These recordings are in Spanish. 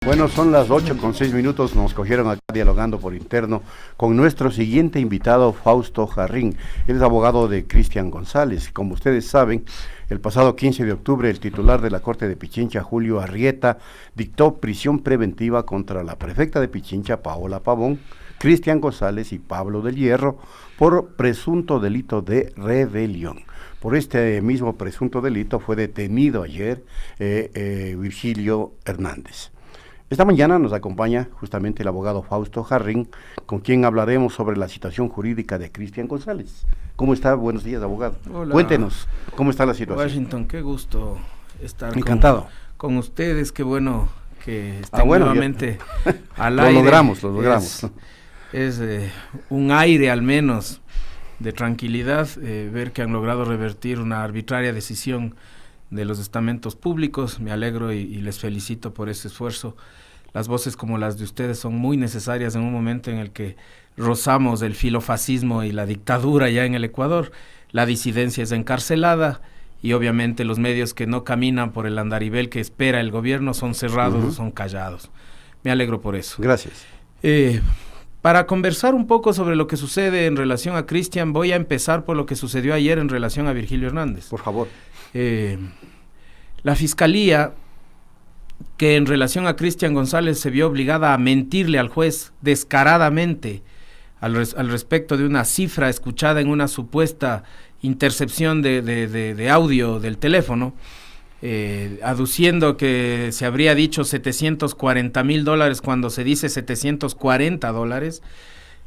Bueno, son las 8:06, nos cogieron acá dialogando por interno con nuestro siguiente invitado, Fausto Jarrín. Él es abogado de Cristian González. Como ustedes saben, el pasado 15 de octubre, el titular de la Corte de Pichincha, Julio Arrieta, dictó prisión preventiva contra la prefecta de Pichincha, Paola Pavón, Cristian González y Pablo del Hierro por presunto delito de rebelión. Por este mismo presunto delito fue detenido ayer Virgilio Hernández. Esta mañana nos acompaña justamente el abogado Fausto Jarrín, con quien hablaremos sobre la situación jurídica de Cristian González. ¿Cómo está? Buenos días, abogado. Hola. Cuéntenos, ¿cómo está la situación? Washington, qué gusto estar Encantado. con ustedes, qué bueno que estén nuevamente al aire. Lo logramos. Es un aire al menos de tranquilidad, ver que han logrado revertir una arbitraria decisión de los estamentos públicos. Me alegro y les felicito por ese esfuerzo. Las voces como las de ustedes son muy necesarias en un momento en el que rozamos el filofascismo y la dictadura ya en el Ecuador. La disidencia es encarcelada y obviamente los medios que no caminan por el andarivel que espera el gobierno son cerrados o son callados. Me alegro por eso. Gracias. Para conversar un poco sobre lo que sucede en relación a Cristian, voy a empezar por lo que sucedió ayer en relación a Virgilio Hernández. Por favor. La Fiscalía, que en relación a Cristian González se vio obligada a mentirle al juez descaradamente al respecto de una cifra escuchada en una supuesta intercepción de audio del teléfono, aduciendo que se habría dicho $740,000 cuando se dice $740,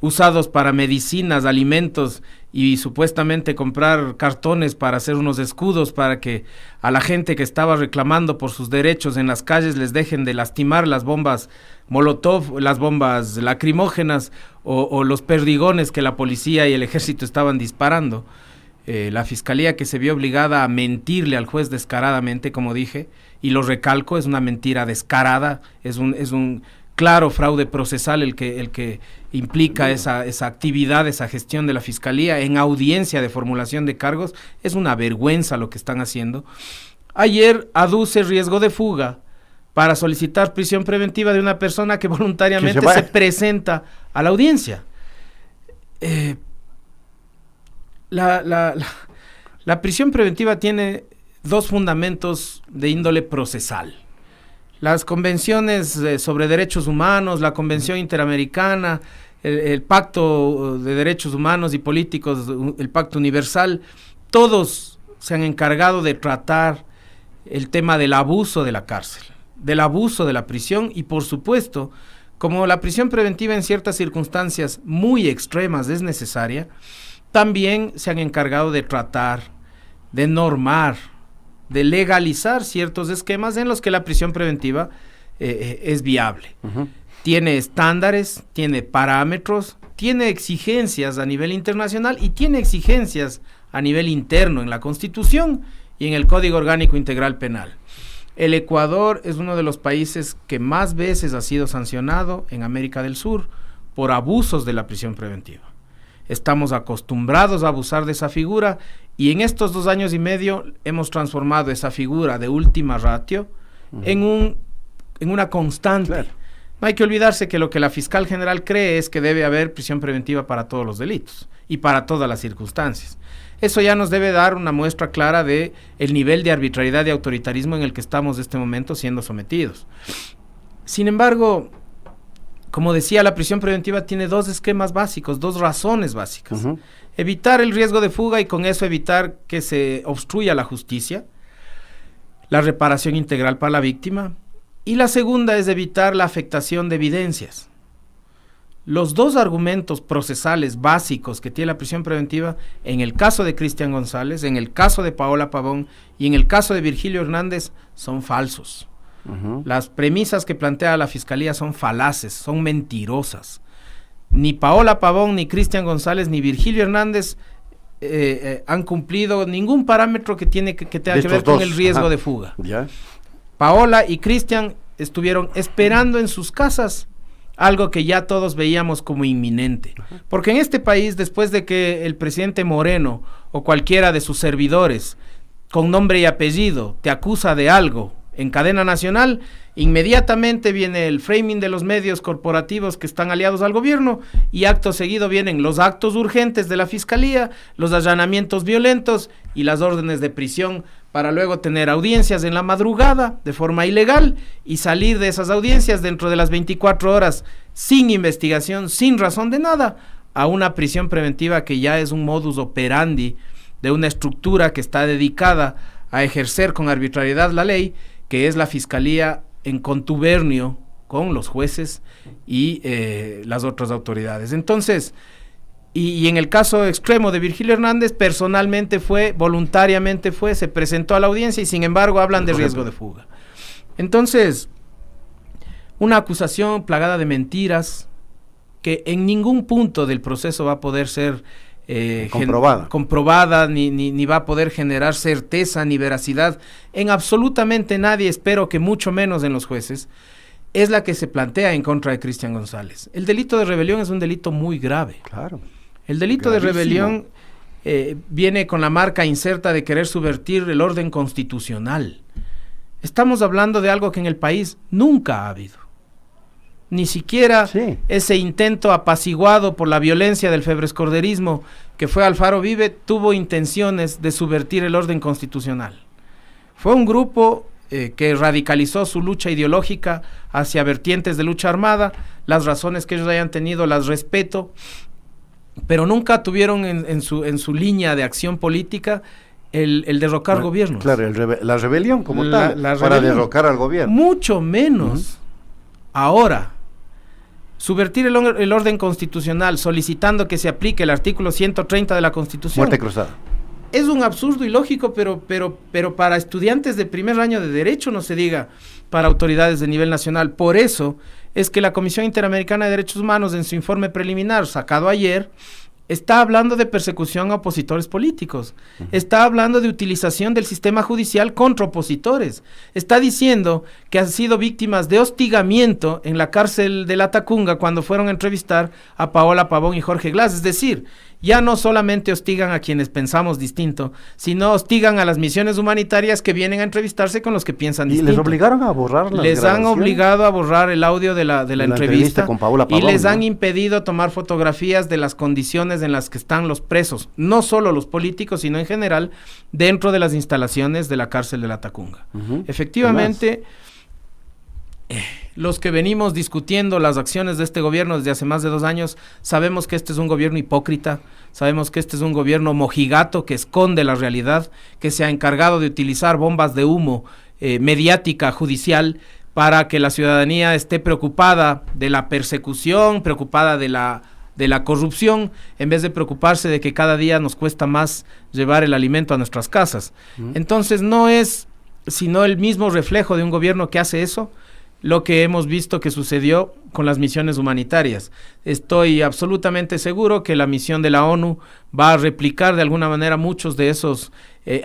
usados para medicinas, alimentos y supuestamente comprar cartones para hacer unos escudos para que a la gente que estaba reclamando por sus derechos en las calles les dejen de lastimar las bombas Molotov, las bombas lacrimógenas o los perdigones que la policía y el ejército estaban disparando. La Fiscalía, que se vio obligada a mentirle al juez descaradamente, como dije, y lo recalco, es una mentira descarada, es un claro fraude procesal el que implica esa actividad, esa gestión de la Fiscalía en audiencia de formulación de cargos. Es una vergüenza lo que están haciendo. Ayer aduce riesgo de fuga para solicitar prisión preventiva de una persona que voluntariamente se presenta a la audiencia. La prisión preventiva tiene dos fundamentos de índole procesal. Las convenciones sobre derechos humanos, la Convención Interamericana, el Pacto de Derechos Humanos y Políticos, el Pacto Universal, todos se han encargado de tratar el tema del abuso de la cárcel, del abuso de la prisión y, por supuesto, como la prisión preventiva en ciertas circunstancias muy extremas es necesaria, también se han encargado de tratar, de normar, de legalizar ciertos esquemas en los que la prisión preventiva es viable. Tiene estándares, tiene parámetros, tiene exigencias a nivel internacional y tiene exigencias a nivel interno en la Constitución y en el Código Orgánico Integral Penal. El Ecuador es uno de los países que más veces ha sido sancionado en América del Sur por abusos de la prisión preventiva. Estamos acostumbrados a abusar de esa figura y en estos 2 años y medio hemos transformado esa figura de última ratio en una constante. Claro. No hay que olvidarse que lo que la fiscal general cree es que debe haber prisión preventiva para todos los delitos y para todas las circunstancias. Eso ya nos debe dar una muestra clara de el nivel de arbitrariedad y autoritarismo en el que estamos en este momento siendo sometidos. Sin embargo, como decía, la prisión preventiva tiene 2 esquemas básicos, 2 razones básicas. Evitar el riesgo de fuga y con eso evitar que se obstruya la justicia, la reparación integral para la víctima, y la segunda es evitar la afectación de evidencias. Los 2 argumentos procesales básicos que tiene la prisión preventiva en el caso de Cristian González, en el caso de Paola Pavón y en el caso de Virgilio Hernández son falsos. Las premisas que plantea la Fiscalía son falaces, son mentirosas. Ni Paola Pavón, ni Cristian González, ni Virgilio Hernández han cumplido ningún parámetro que tenga que ver con el riesgo de fuga. ¿Ya? Paola y Cristian estuvieron esperando en sus casas algo que ya todos veíamos como inminente. Porque en este país, después de que el presidente Moreno o cualquiera de sus servidores, con nombre y apellido, te acusa de algo en cadena nacional, Inmediatamente viene el framing de los medios corporativos que están aliados al gobierno y acto seguido vienen los actos urgentes de la fiscalía, los allanamientos violentos y las órdenes de prisión para luego tener audiencias en la madrugada de forma ilegal y salir de esas audiencias dentro de las 24 horas sin investigación, sin razón de nada, a una prisión preventiva que ya es un modus operandi de una estructura que está dedicada a ejercer con arbitrariedad la ley, que es la fiscalía en contubernio con los jueces y las otras autoridades. Entonces, y en el caso extremo de Virgilio Hernández, personalmente fue, voluntariamente fue, se presentó a la audiencia y sin embargo hablan de riesgo de fuga. Entonces, una acusación plagada de mentiras que en ningún punto del proceso va a poder ser comprobada ni va a poder generar certeza ni veracidad en absolutamente nadie, espero que mucho menos en los jueces, es la que se plantea en contra de Cristian González. El delito de rebelión es un delito muy grave. Claro. El delito de rebelión viene con la marca inserta de querer subvertir el orden constitucional. Estamos hablando de algo que en el país nunca ha habido. Ni siquiera ese intento apaciguado por la violencia del febrescorderismo que fue Alfaro Vive tuvo intenciones de subvertir el orden constitucional. Fue un grupo que radicalizó su lucha ideológica hacia vertientes de lucha armada. Las razones que ellos hayan tenido las respeto, pero nunca tuvieron en su línea de acción política el derrocar gobiernos. Claro, la rebelión como tal, para derrocar al gobierno. Mucho menos ahora. Subvertir el orden constitucional solicitando que se aplique el artículo 130 de la Constitución. Muerte cruzada. Es un absurdo ilógico, pero para estudiantes de primer año de Derecho, no se diga para autoridades de nivel nacional. Por eso es que la Comisión Interamericana de Derechos Humanos, en su informe preliminar sacado ayer, está hablando de persecución a opositores políticos, está hablando de utilización del sistema judicial contra opositores, está diciendo que han sido víctimas de hostigamiento en la cárcel de La Tacunga cuando fueron a entrevistar a Paola Pavón y Jorge Glass. Es decir, ya no solamente hostigan a quienes pensamos distinto, sino hostigan a las misiones humanitarias que vienen a entrevistarse con los que piensan distinto. ¿Y les obligaron a borrar las Les han obligado a borrar el audio de la entrevista con Paola Pavón, y les han impedido tomar fotografías de las condiciones en las que están los presos, no solo los políticos, sino en general, dentro de las instalaciones de la cárcel de La Tacunga. Efectivamente, los que venimos discutiendo las acciones de este gobierno desde hace más de 2 años, sabemos que este es un gobierno hipócrita, sabemos que este es un gobierno mojigato que esconde la realidad, que se ha encargado de utilizar bombas de humo mediática, judicial, para que la ciudadanía esté preocupada de la persecución, preocupada de la corrupción, en vez de preocuparse de que cada día nos cuesta más llevar el alimento a nuestras casas. Entonces no es sino el mismo reflejo de un gobierno que hace eso, lo que hemos visto que sucedió con las misiones humanitarias. Estoy absolutamente seguro que la misión de la ONU va a replicar de alguna manera muchos de esos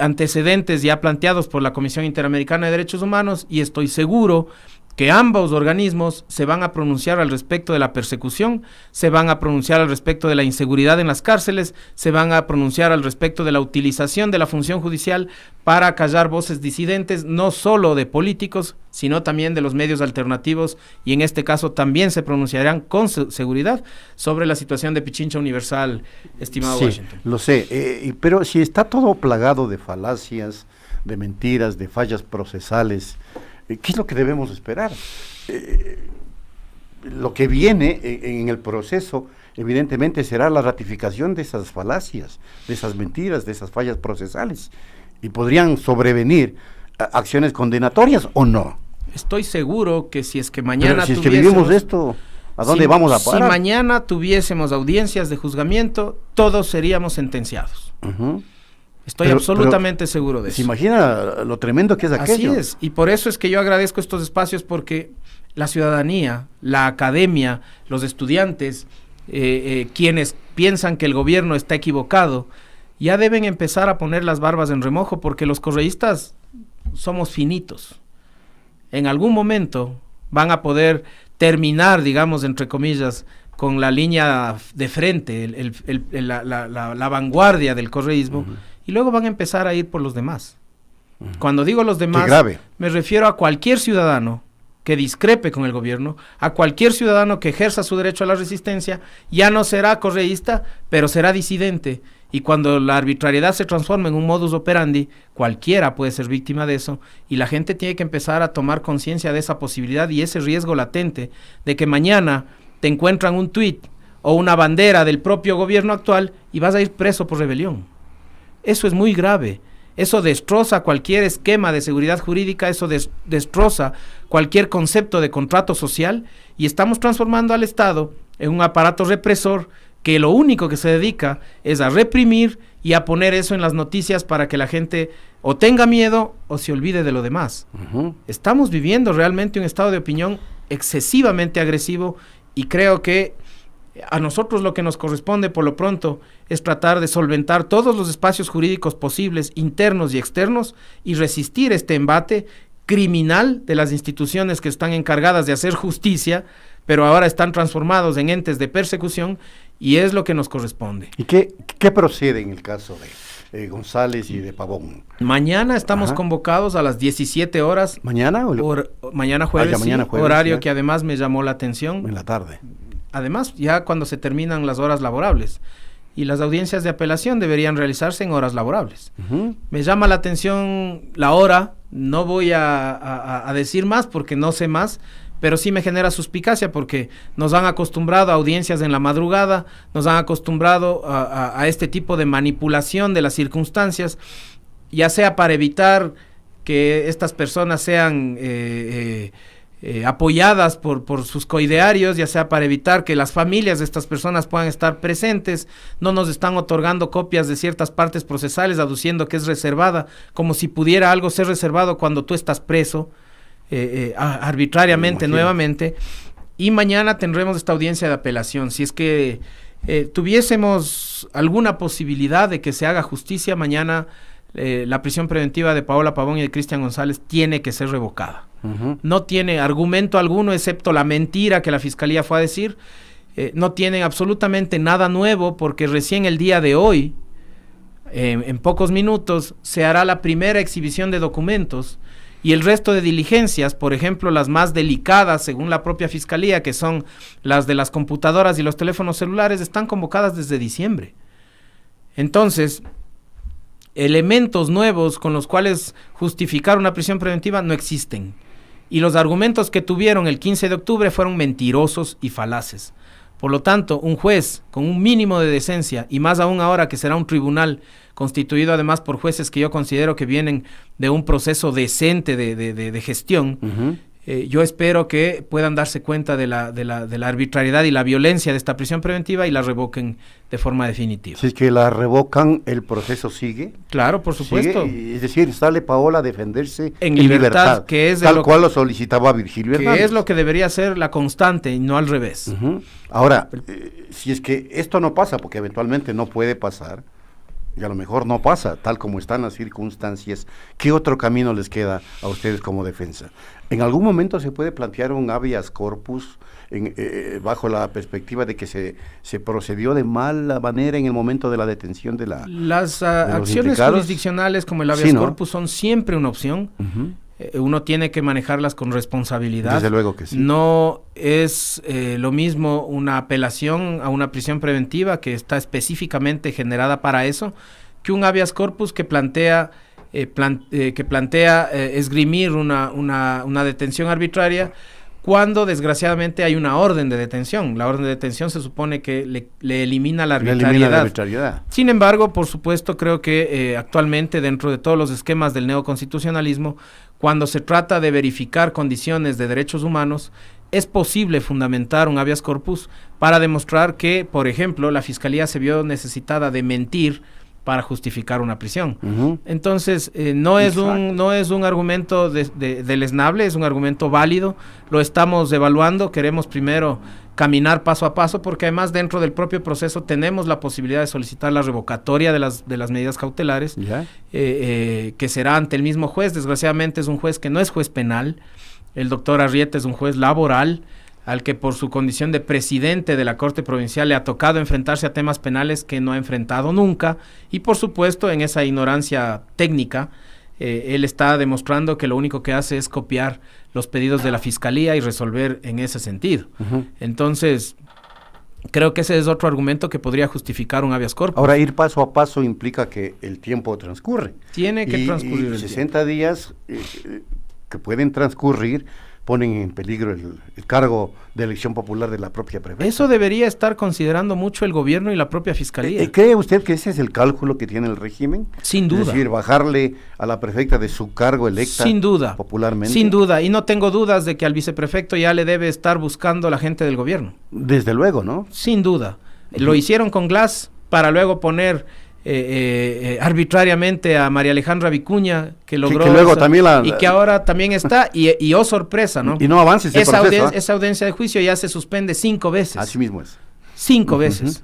antecedentes ya planteados por la Comisión Interamericana de Derechos Humanos, y estoy seguro que ambos organismos se van a pronunciar al respecto de la persecución, se van a pronunciar al respecto de la inseguridad en las cárceles, se van a pronunciar al respecto de la utilización de la función judicial para callar voces disidentes, no solo de políticos, sino también de los medios alternativos, y en este caso también se pronunciarán con seguridad sobre la situación de Pichincha Universal, estimado Washington. Lo sé, pero si está todo plagado de falacias, de mentiras, de fallas procesales, ¿qué es lo que debemos esperar? Lo que viene en el proceso, evidentemente, será la ratificación de esas falacias, de esas mentiras, de esas fallas procesales. ¿Y podrían sobrevenir acciones condenatorias o no? Estoy seguro que si es que mañana si es que vivimos esto, ¿a dónde vamos a parar? Si mañana tuviésemos audiencias de juzgamiento, todos seríamos sentenciados. Estoy absolutamente seguro de eso. ¿Se imagina lo tremendo que es aquello? Así es, y por eso es que yo agradezco estos espacios, porque la ciudadanía, la academia, los estudiantes, quienes piensan que el gobierno está equivocado, ya deben empezar a poner las barbas en remojo, porque los correístas somos finitos. En algún momento van a poder terminar, digamos, entre comillas, con la línea de frente, la vanguardia del correísmo, y luego van a empezar a ir por los demás. Cuando digo los demás, me refiero a cualquier ciudadano que discrepe con el gobierno, a cualquier ciudadano que ejerza su derecho a la resistencia, ya no será correísta, pero será disidente. Y cuando la arbitrariedad se transforma en un modus operandi, cualquiera puede ser víctima de eso, y la gente tiene que empezar a tomar conciencia de esa posibilidad y ese riesgo latente de que mañana te encuentran un tuit o una bandera del propio gobierno actual y vas a ir preso por rebelión. Eso es muy grave. Eso destroza cualquier esquema de seguridad jurídica, eso destroza cualquier concepto de contrato social, y estamos transformando al Estado en un aparato represor que lo único que se dedica es a reprimir y a poner eso en las noticias para que la gente o tenga miedo o se olvide de lo demás. Estamos viviendo realmente un estado de opinión excesivamente agresivo, y creo que a nosotros lo que nos corresponde por lo pronto es tratar de solventar todos los espacios jurídicos posibles, internos y externos, y resistir este embate criminal de las instituciones que están encargadas de hacer justicia, pero ahora están transformados en entes de persecución, y es lo que nos corresponde. ¿Y qué procede en el caso de González y de Pavón? Mañana estamos convocados a las 17 horas. ¿Mañana? Mañana jueves, mañana jueves, horario ya. Que además me llamó la atención. En la tarde. Además, ya cuando se terminan las horas laborables, y las audiencias de apelación deberían realizarse en horas laborables. Me llama la atención la hora, no voy a decir más porque no sé más, pero sí me genera suspicacia porque nos han acostumbrado a audiencias en la madrugada, nos han acostumbrado a este tipo de manipulación de las circunstancias, ya sea para evitar que estas personas sean apoyadas por sus coidearios, ya sea para evitar que las familias de estas personas puedan estar presentes. No nos están otorgando copias de ciertas partes procesales aduciendo que es reservada, como si pudiera algo ser reservado cuando tú estás preso arbitrariamente nuevamente. Y mañana tendremos esta audiencia de apelación. Si es que tuviésemos alguna posibilidad de que se haga justicia, mañana la prisión preventiva de Paola Pavón y de Cristian González tiene que ser revocada. No tiene argumento alguno excepto la mentira que la fiscalía fue a decir. No tienen absolutamente nada nuevo, porque recién el día de hoy, en pocos minutos, se hará la primera exhibición de documentos, y el resto de diligencias, por ejemplo las más delicadas según la propia fiscalía, que son las de las computadoras y los teléfonos celulares, están convocadas desde diciembre. Entonces, elementos nuevos con los cuales justificar una prisión preventiva no existen, y los argumentos que tuvieron el 15 de octubre fueron mentirosos y falaces. Por lo tanto, un juez con un mínimo de decencia, y más aún ahora que será un tribunal constituido además por jueces que yo considero que vienen de un proceso decente de gestión, yo espero que puedan darse cuenta de la arbitrariedad y la violencia de esta prisión preventiva y la revoquen de forma definitiva. Si es que la revocan, ¿el proceso sigue? Claro, por supuesto. ¿Sigue? Es decir, sale Paola a defenderse en libertad, que es tal cual lo solicitaba Virgilio Hernández. Que es lo que debería ser la constante y no al revés. Ahora, si es que esto no pasa, porque eventualmente no puede pasar, y a lo mejor no pasa, tal como están las circunstancias, ¿qué otro camino les queda a ustedes como defensa? ¿En algún momento se puede plantear un habeas corpus bajo la perspectiva de que se procedió de mala manera en el momento de la detención de las de acciones implicados? Jurisdiccionales como el habeas corpus son siempre una opción. Uno tiene que manejarlas con responsabilidad. Desde luego que sí. No es lo mismo una apelación a una prisión preventiva que está específicamente generada para eso, que un habeas corpus que plantea esgrimir una detención arbitraria cuando desgraciadamente hay una orden de detención. La orden de detención se supone que le elimina la arbitrariedad. Sin embargo, por supuesto, creo que actualmente dentro de todos los esquemas del neoconstitucionalismo, cuando se trata de verificar condiciones de derechos humanos, es posible fundamentar un habeas corpus para demostrar que, por ejemplo, la Fiscalía se vio necesitada de mentir para justificar una prisión. Entonces, no es un argumento deleznable, es un argumento válido, lo estamos evaluando, queremos primero caminar paso a paso, porque además dentro del propio proceso tenemos la posibilidad de solicitar la revocatoria de las medidas cautelares, que será ante el mismo juez. Desgraciadamente es un juez que no es juez penal, el doctor Arrieta es un juez laboral, al que por su condición de presidente de la Corte Provincial le ha tocado enfrentarse a temas penales que no ha enfrentado nunca, y por supuesto en esa ignorancia técnica él está demostrando que lo único que hace es copiar los pedidos de la Fiscalía y resolver en ese sentido. Entonces, creo que ese es otro argumento que podría justificar un habeas corpus. Ahora, ir paso a paso implica que el tiempo transcurre. Tiene que transcurrir y 60 días que pueden transcurrir ponen en peligro el cargo de elección popular de la propia prefecta. Eso debería estar considerando mucho el gobierno y la propia Fiscalía. ¿Cree usted que ese es el cálculo que tiene el régimen? Sin duda. Es decir, bajarle a la prefecta de su cargo electa sin duda, popularmente. Sin duda, y no tengo dudas de que al viceprefecto ya le debe estar buscando la gente del gobierno. Desde luego, ¿no? Sin duda. Lo hicieron con Glass para luego poner arbitrariamente a María Alejandra Vicuña, que logró que luego también y que ahora también está, y oh sorpresa, ¿no? Y no avances el proceso. Esa audiencia de juicio ya se suspende 5 veces. Así mismo es. 5 veces.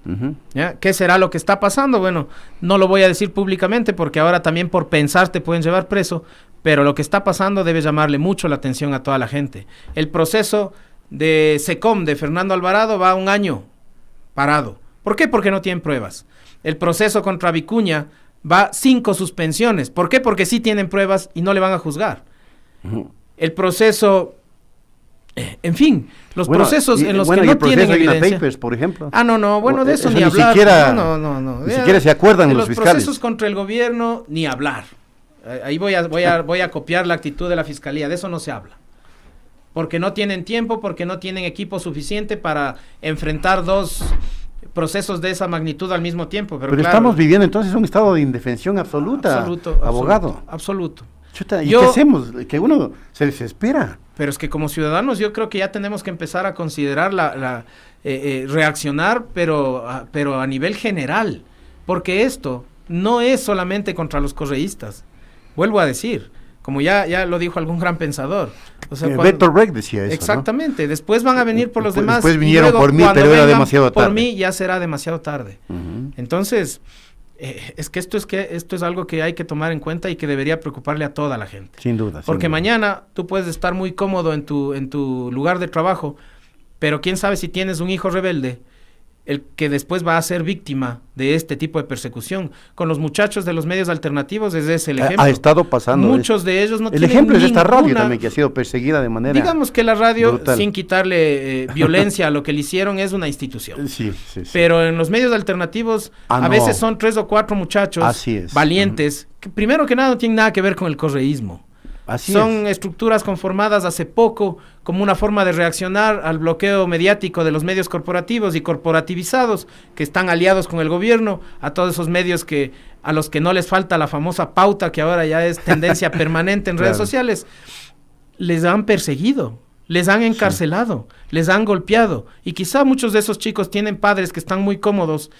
¿Ya? ¿Qué será lo que está pasando? Bueno, no lo voy a decir públicamente porque ahora también por pensar te pueden llevar preso, pero lo que está pasando debe llamarle mucho la atención a toda la gente. El proceso de SECOM de Fernando Alvarado va 1 año parado. ¿Por qué? Porque no tienen pruebas. El proceso contra Vicuña va 5 suspensiones. ¿Por qué? Porque sí tienen pruebas y no le van a juzgar. El proceso, en fin, los procesos en los que no tienen evidencia. Papers, por ejemplo. Bueno, de eso ni ni hablar. Siquiera, no. Ni siquiera se acuerdan de los fiscales. Los procesos contra el gobierno, ni hablar. Ahí voy a copiar la actitud de la Fiscalía, de eso no se habla. Porque no tienen tiempo, porque no tienen equipo suficiente para enfrentar 2 procesos de esa magnitud al mismo tiempo. Pero claro, estamos viviendo entonces un estado de indefensión absoluta, abogado. Absoluto. Chuta, ¿y qué hacemos? Que uno se desespera. Pero es que como ciudadanos yo creo que ya tenemos que empezar a considerar reaccionar, pero a nivel general. Porque esto no es solamente contra los correístas. Vuelvo a decir, como ya lo dijo algún gran pensador. O sea, Bertolt Brecht decía eso, exactamente, ¿no? Después van a venir por los demás. Después vinieron por mí, pero era demasiado tarde. Por mí ya será demasiado tarde. Entonces, es que esto es algo que hay que tomar en cuenta y que debería preocuparle a toda la gente. Sin duda. Porque mañana tú puedes estar muy cómodo en tu lugar de trabajo, pero quién sabe si tienes un hijo rebelde, el que después va a ser víctima de este tipo de persecución. Con los muchachos de los medios alternativos ese es el ejemplo. Ha estado pasando. Muchos de ellos no tienen el ejemplo es esta radio también, que ha sido perseguida de manera digamos que la radio, brutal. Sin quitarle violencia a lo que le hicieron, es una institución. Sí. Pero en los medios alternativos, a veces son 3 o 4 muchachos valientes, que primero que nada no tienen nada que ver con el correísmo. Son estructuras conformadas hace poco como una forma de reaccionar al bloqueo mediático de los medios corporativos y corporativizados que están aliados con el gobierno, a todos esos medios a los que no les falta la famosa pauta que ahora ya es tendencia permanente en redes sociales. Les han perseguido, les han encarcelado, les han golpeado, y quizá muchos de esos chicos tienen padres que están muy cómodos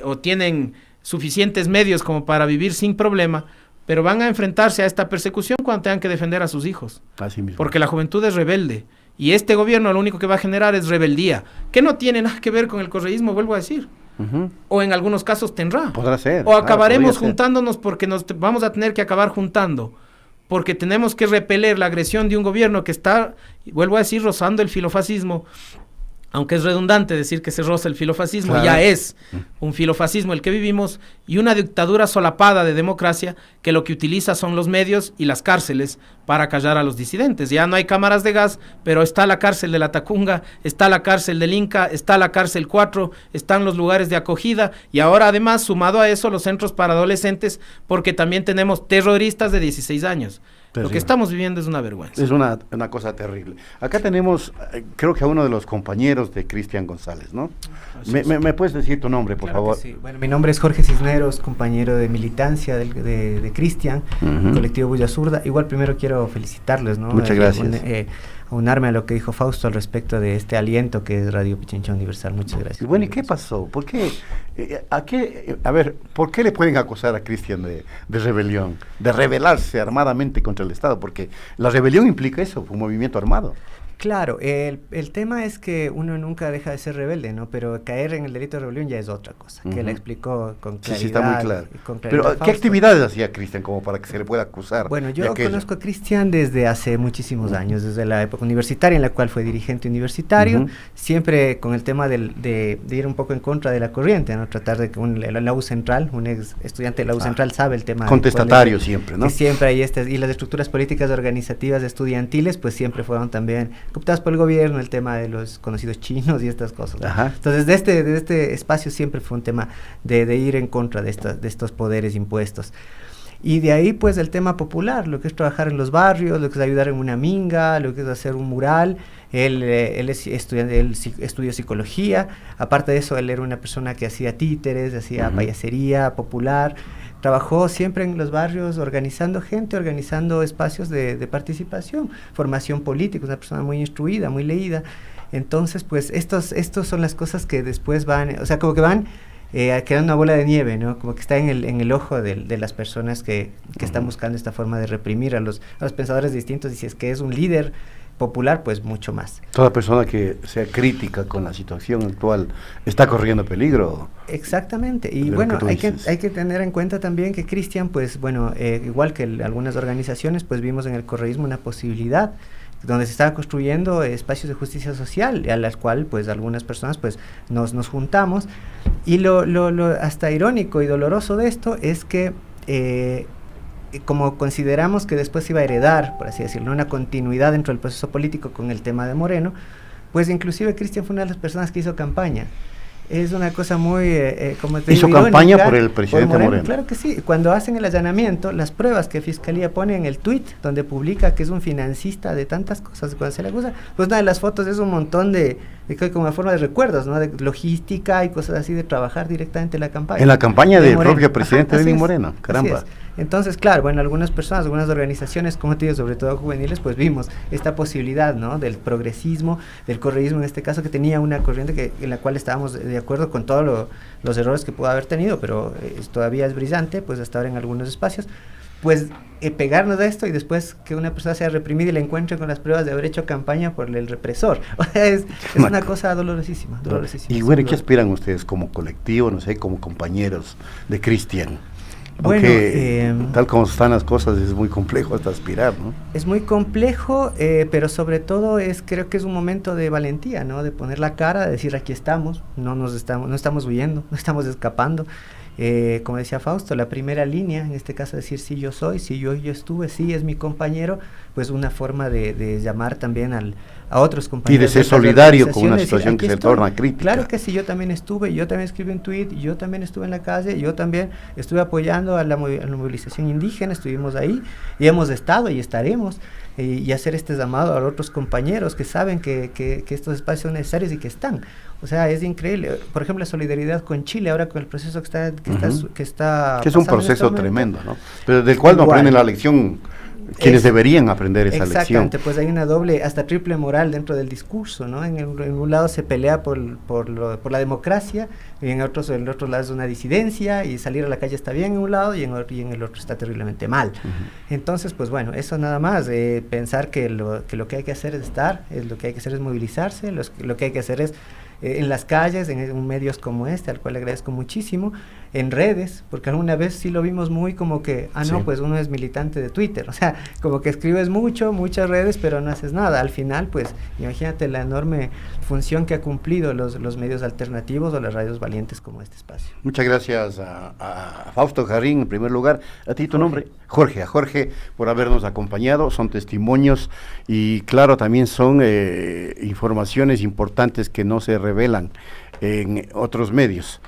o tienen suficientes medios como para vivir sin problema, pero van a enfrentarse a esta persecución cuando tengan que defender a sus hijos. Así mismo. Porque la juventud es rebelde. Y este gobierno lo único que va a generar es rebeldía, que no tiene nada que ver con el correísmo, vuelvo a decir. O en algunos casos tendrá. Podrá ser. O acabaremos juntándonos porque nos vamos a tener que acabar juntando. Porque tenemos que repeler la agresión de un gobierno que está, vuelvo a decir, rozando el filofascismo. Aunque es redundante decir que se roza el filofascismo, ya es un filofascismo el que vivimos, y una dictadura solapada de democracia que lo que utiliza son los medios y las cárceles para callar a los disidentes. Ya no hay cámaras de gas, pero está la cárcel de la Tacunga, está la cárcel del Inca, está la cárcel 4, están los lugares de acogida, y ahora además, sumado a eso, los centros para adolescentes, porque también tenemos terroristas de 16 años. Lo que estamos viviendo es una vergüenza. Es una cosa terrible. Acá tenemos, creo que a uno de los compañeros de Cristian González, ¿no? ¿Me puedes decir tu nombre, por favor? Sí. Bueno, mi nombre es Jorge Cisneros, compañero de militancia de Cristian, colectivo Bulla Zurda. Igual primero quiero felicitarles, ¿no? Muchas gracias. Aunarme a lo que dijo Fausto al respecto de este aliento que es Radio Pichincha Universal. Muchas gracias. Bueno, ¿y qué pasó? ¿Por qué? ¿Por qué le pueden acusar a Cristian de rebelión? De rebelarse armadamente contra el Estado, porque la rebelión implica eso, un movimiento armado. Claro, el tema es que uno nunca deja de ser rebelde, ¿no? Pero caer en el delito de rebelión ya es otra cosa, que la explicó con claridad. Sí, está muy claro. Pero, Fausto. ¿qué actividades hacía Cristian como para que se le pueda acusar? Bueno, yo conozco a Cristian desde hace muchísimos años, desde la época universitaria, en la cual fue dirigente universitario, siempre con el tema de ir un poco en contra de la corriente, ¿no? Tratar de que la U Central, un ex estudiante de la U Central sabe el tema. Contestatario siempre, ¿no? Que siempre hay y las estructuras políticas organizativas estudiantiles, pues siempre fueron también cooptadas por el gobierno, el tema de los conocidos chinos y estas cosas, ¿no? Entonces, de este espacio siempre fue un tema de ir en contra de estos poderes impuestos. Y de ahí, pues, el tema popular, lo que es trabajar en los barrios, lo que es ayudar en una minga, lo que es hacer un mural. Él es estudiante, él estudió psicología. Aparte de eso, él era una persona que hacía títeres, hacía payasería popular. Trabajó siempre en los barrios organizando gente, organizando espacios de participación, formación política, una persona muy instruida, muy leída. Entonces, pues, estos son las cosas que después van, o sea, como que van quedando una bola de nieve, ¿no? Como que está en el ojo de las personas que están buscando esta forma de reprimir a los pensadores distintos, y si es que es un líder popular, pues mucho más. Toda persona que sea crítica con la situación actual está corriendo peligro. Exactamente, y bueno, hay que tener en cuenta también que Cristian, pues bueno, igual que algunas organizaciones, pues vimos en el correísmo una posibilidad donde se estaban construyendo espacios de justicia social, a las cuales pues algunas personas pues nos juntamos, y lo hasta irónico y doloroso de esto es que como consideramos que después se iba a heredar, por así decirlo, una continuidad dentro del proceso político con el tema de Moreno, pues inclusive Cristian fue una de las personas que hizo campaña. Es una cosa muy, como te digo, ¿hizo campaña por el presidente Moreno? Claro que sí. Cuando hacen el allanamiento, las pruebas que Fiscalía pone en el tuit, donde publica que es un financista de tantas cosas, cuando se le acusa, pues una de las fotos es un montón de como forma de recuerdos, ¿no? De logística y cosas así, de trabajar directamente en la campaña. En la campaña del propio presidente Lenín Moreno, caramba. Entonces, claro, bueno, algunas personas, algunas organizaciones, como te digo, sobre todo juveniles, pues vimos esta posibilidad, ¿no? Del progresismo, del correísmo en este caso, que tenía una corriente en la cual estábamos de acuerdo con todos los errores que pudo haber tenido, pero todavía es brillante, pues hasta ahora en algunos espacios, pues pegarnos a esto y después que una persona sea reprimida y la encuentre con las pruebas de haber hecho campaña por el represor. O sea, es una cosa dolorosísima. Y bueno, ¿qué aspiran ustedes como colectivo, no sé, como compañeros de Cristian? Aunque, bueno, tal como están las cosas, es muy complejo hasta aspirar, ¿no? Es muy complejo, pero sobre todo creo que es un momento de valentía, ¿no? De poner la cara, de decir aquí estamos, no estamos huyendo, no estamos escapando. Como decía Fausto, la primera línea, en este caso decir sí yo soy, sí yo estuve, sí es mi compañero, pues una forma de llamar también a otros compañeros. Y de ser solidario con una situación que se torna crítica. Claro que sí, yo también estuve, yo también escribí un tuit, yo también estuve en la calle, yo también estuve apoyando a la movilización indígena, estuvimos ahí y hemos estado y estaremos. Y hacer este llamado a otros compañeros que saben que estos espacios son necesarios y que están. O sea, es increíble. Por ejemplo, la solidaridad con Chile, ahora con el proceso que es un proceso tremendo, ¿no? Pero del cual no aprenden la lección quienes deberían aprender esa lección. Exactamente, pues hay una doble, hasta triple moral dentro del discurso, ¿no? En un lado se pelea por la democracia, y en el otro lado es una disidencia, y salir a la calle está bien en un lado, y en el otro está terriblemente mal. Entonces, pues bueno, eso nada más, pensar que lo que hay que hacer es lo que hay que hacer es movilizarse, lo que hay que hacer es en las calles, en medios como este, al cual le agradezco muchísimo, en redes, porque alguna vez sí lo vimos muy como que, no, pues uno es militante de Twitter, o sea, como que escribes muchas redes, pero no haces nada. Al final, pues, imagínate la enorme función que ha cumplido los medios alternativos o las radios valientes como este espacio. Muchas gracias a Fausto Jarrín, en primer lugar. A ti tu nombre, Jorge, por habernos acompañado. Son testimonios y claro, también son informaciones importantes que no se revelan en otros medios.